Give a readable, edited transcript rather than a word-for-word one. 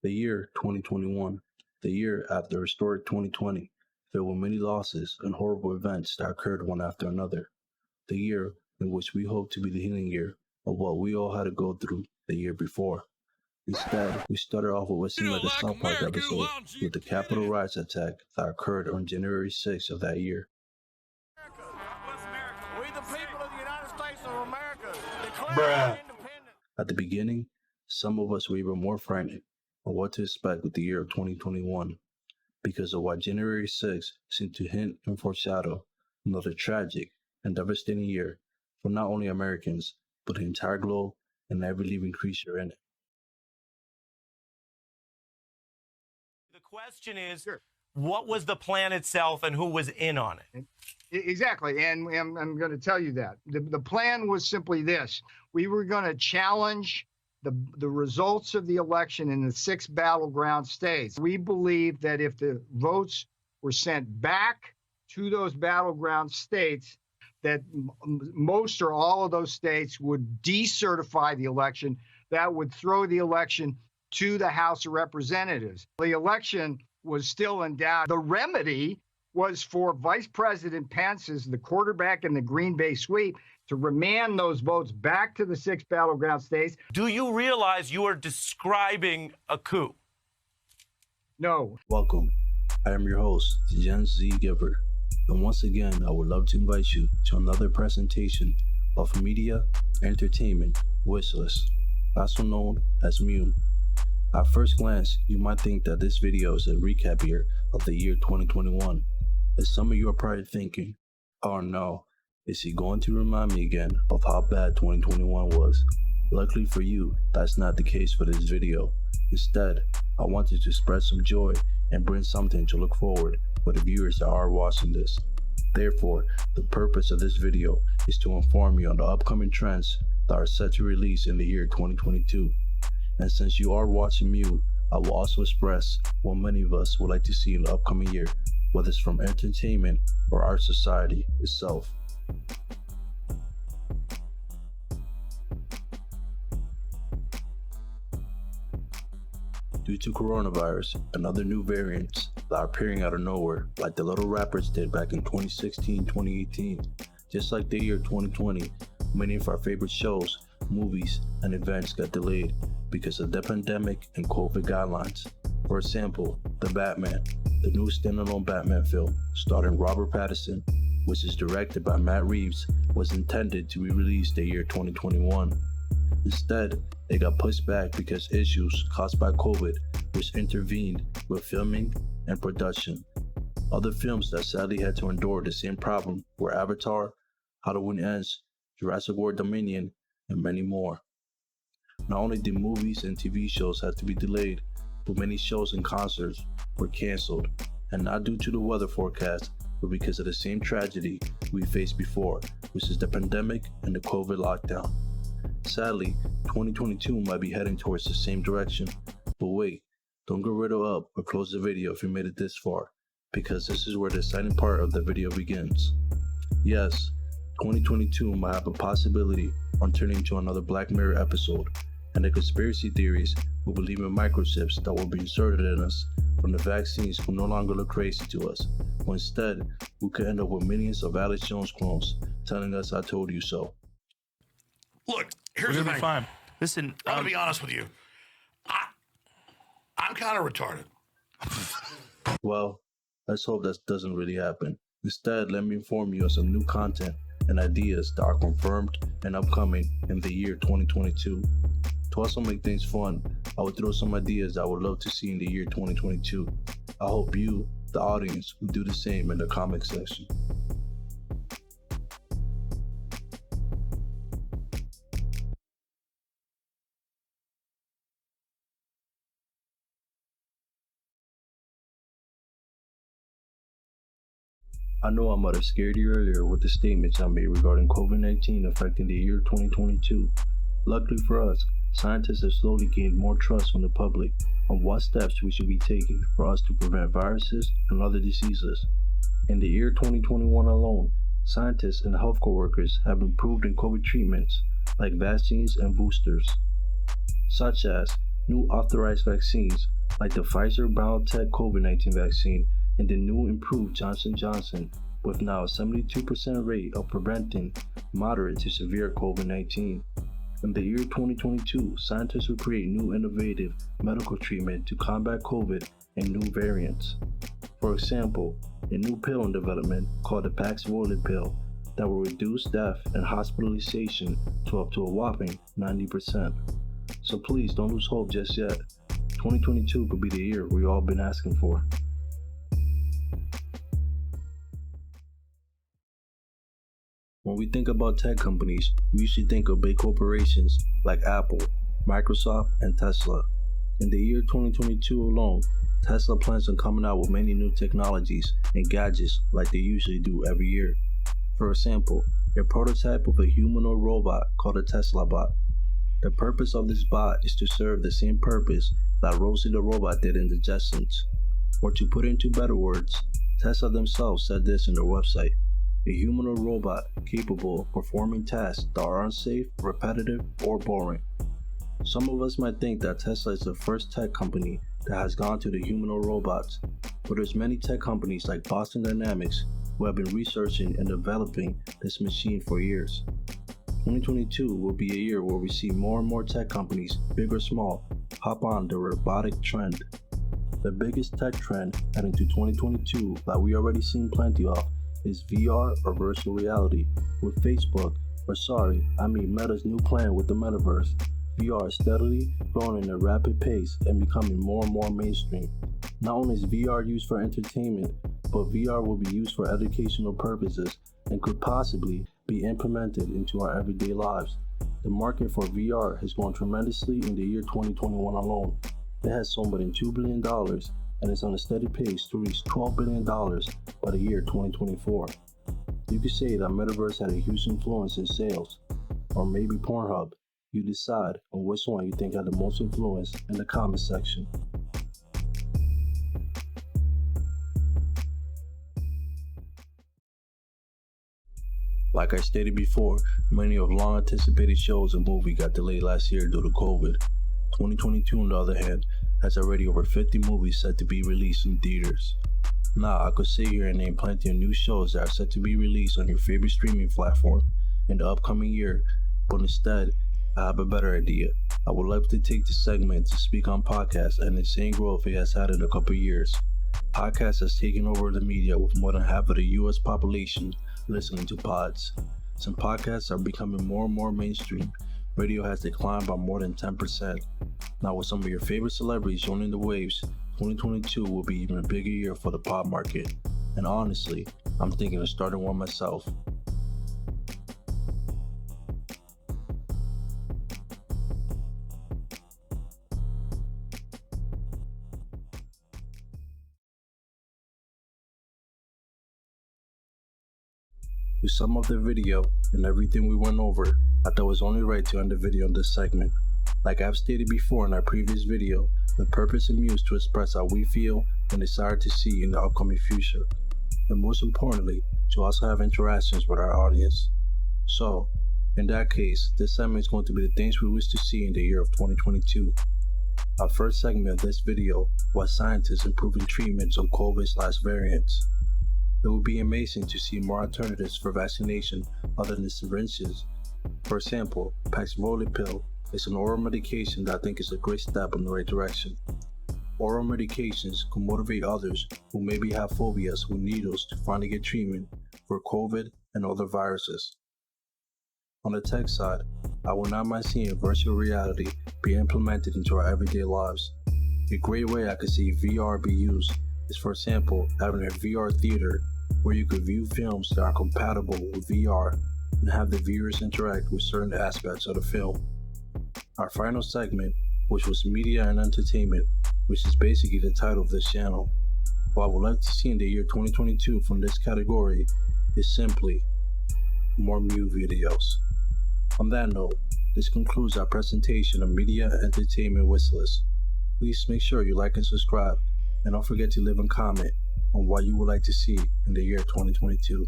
The year 2021, the year after historic 2020, filled with many losses and horrible events that occurred one after another. The year in which we hope to be the healing year of what we all had to go through the year before. Instead, we started off with what seemed like a South Park episode with the Capitol riots attack that occurred on January 6th of that year. We the people of the United States of America declare independence. At the beginning, some of us were even more frightened of what to expect with the year of 2021 because of what January 6th seemed to hint and foreshadow another tragic and devastating year for not only Americans, but the entire globe and every living creature in it. The question is, what was the plan itself and who was in on it? Exactly, and I'm going to tell you that. The plan was simply this. We were going to challenge the results of the election in the 6 battleground states. We believed that if the votes were sent back to those battleground states, that most or all of those states would decertify the election. That would throw the election to the House of Representatives. The election was still in doubt. The remedy was for Vice President Pence, as the quarterback in the Green Bay sweep, to remand those votes back to the 6 battleground states. Do you realize you are describing a coup? No. Welcome. I am your host, Gen Z Giver. And once again, I would love to invite you to another presentation of Media Entertainment Wishlist, also known as M.E.W. At first glance, you might think that this video is a recap year of the year 2021. As some of you are probably thinking, oh no, is he going to remind me again of how bad 2021 was? Luckily for you, that's not the case for this video. Instead, I wanted to spread some joy and bring something to look forward for the viewers that are watching this. Therefore, the purpose of this video is to inform you on the upcoming trends that are set to release in the year 2022. And since you are watching M.E.W, I will also express what many of us would like to see in the upcoming year, whether it's from entertainment or our society itself. Due to coronavirus and other new variants that are appearing out of nowhere, like the little rappers did back in 2016, 2018, just like the year 2020, many of our favorite shows, movies, and events got delayed because of the pandemic and COVID guidelines. For example, The Batman, the new standalone Batman film starring Robert Pattinson, which is directed by Matt Reeves, was intended to be released the year 2021. Instead, it got pushed back because issues caused by COVID, which intervened with filming and production. Other films that sadly had to endure the same problem were Avatar, Halloween Ends, Jurassic World Dominion, and many more. Not only did movies and TV shows have to be delayed, but many shows and concerts were canceled, and not due to the weather forecast, but because of the same tragedy we faced before, which is the pandemic and the COVID lockdown. Sadly, 2022 might be heading towards the same direction, but wait, don't go right up or close the video if you made it this far, because this is where the exciting part of the video begins. Yes, 2022 might have a possibility on turning into another Black Mirror episode, and the conspiracy theories will believe in microchips that will be inserted in us from the vaccines will no longer look crazy to us, but instead, we could end up with millions of Alex Jones clones telling us I told you so. Look, here's the thing. Fine. Listen, I'm gonna be honest with you. I'm kind of retarded. Well, let's hope that doesn't really happen. Instead, let me inform you of some new content and ideas that are confirmed and upcoming in the year 2022. To also make things fun, I will throw some ideas I would love to see in the year 2022. I hope you, the audience, will do the same in the comment section. I know I might have scared you earlier with the statements I made regarding COVID-19 affecting the year 2022. Luckily for us, scientists have slowly gained more trust from the public on what steps we should be taking for us to prevent viruses and other diseases. In the year 2021 alone, scientists and healthcare workers have improved in COVID treatments like vaccines and boosters, such as new authorized vaccines like the Pfizer-BioNTech COVID-19 vaccine and the new improved Johnson & Johnson, with now a 72% rate of preventing moderate to severe COVID-19. In the year 2022, scientists will create new innovative medical treatment to combat COVID and new variants. For example, a new pill in development called the Paxlovid pill that will reduce death and hospitalization to up to a whopping 90%. So please don't lose hope just yet. 2022 could be the year we've all been asking for. When we think about tech companies, we usually think of big corporations like Apple, Microsoft, and Tesla. In the year 2022 alone, Tesla plans on coming out with many new technologies and gadgets like they usually do every year. For example, a prototype of a humanoid robot called a Tesla bot. The purpose of this bot is to serve the same purpose that Rosie the robot did in The Jetsons. Or to put it into better words, Tesla themselves said this in their website: a humanoid robot capable of performing tasks that are unsafe, repetitive, or boring. Some of us might think that Tesla is the first tech company that has gone to the humanoid robots, but there's many tech companies like Boston Dynamics who have been researching and developing this machine for years. 2022 will be a year where we see more and more tech companies, big or small, hop on the robotic trend. The biggest tech trend heading to 2022 that we already seen plenty of is VR or virtual reality, with Meta's new plan with the metaverse. VR is steadily growing at a rapid pace and becoming more and more mainstream. Not only is VR used for entertainment, but VR will be used for educational purposes and could possibly be implemented into our everyday lives. The market for VR has grown tremendously in the year 2021 alone. It has sold more than $2 billion and is on a steady pace to reach $12 billion by the year 2024. You could say that Metaverse had a huge influence in sales, or maybe Pornhub. You decide on which one you think had the most influence in the comment section. Like I stated before, many of long anticipated shows and movies got delayed last year due to COVID. 2022, on the other hand, has already over 50 movies set to be released in theaters. Now, I could sit here and name plenty of new shows that are set to be released on your favorite streaming platform in the upcoming year, but instead, I have a better idea. I would love to take this segment to speak on podcasts and the insane growth it has had in a couple years. Podcasts has taken over the media with more than half of the US population listening to pods. Some podcasts are becoming more and more mainstream. Radio has declined by more than 10%. Now with some of your favorite celebrities joining the waves, 2022 will be even a bigger year for the pod market. And honestly, I'm thinking of starting one myself. To sum up the video and everything we went over, I thought it was only right to end the video in this segment. Like I've stated before in our previous video, the purpose of M.E.W is to express how we feel and desire to see in the upcoming future, and most importantly, to also have interactions with our audience. So, in that case, this segment is going to be the things we wish to see in the year of 2022. Our first segment of this video was scientists improving treatments on COVID/variants. It would be amazing to see more alternatives for vaccination other than syringes. For example, Paxlovid pill is an oral medication that I think is a great step in the right direction. Oral medications can motivate others who maybe have phobias with needles to finally get treatment for COVID and other viruses. On the tech side, I would not mind seeing virtual reality be implemented into our everyday lives. A great way I could see VR be used is, for example, having a VR theater where you could view films that are compatible with VR and have the viewers interact with certain aspects of the film. Our final segment, which was media and entertainment, which is basically the title of this channel. What I would like to see in the year 2022 from this category is simply more M.E.W videos. On that note, this concludes our presentation of media and entertainment wishlist. Please make sure you like and subscribe, and don't forget to leave a comment on what you would like to see in the year 2022.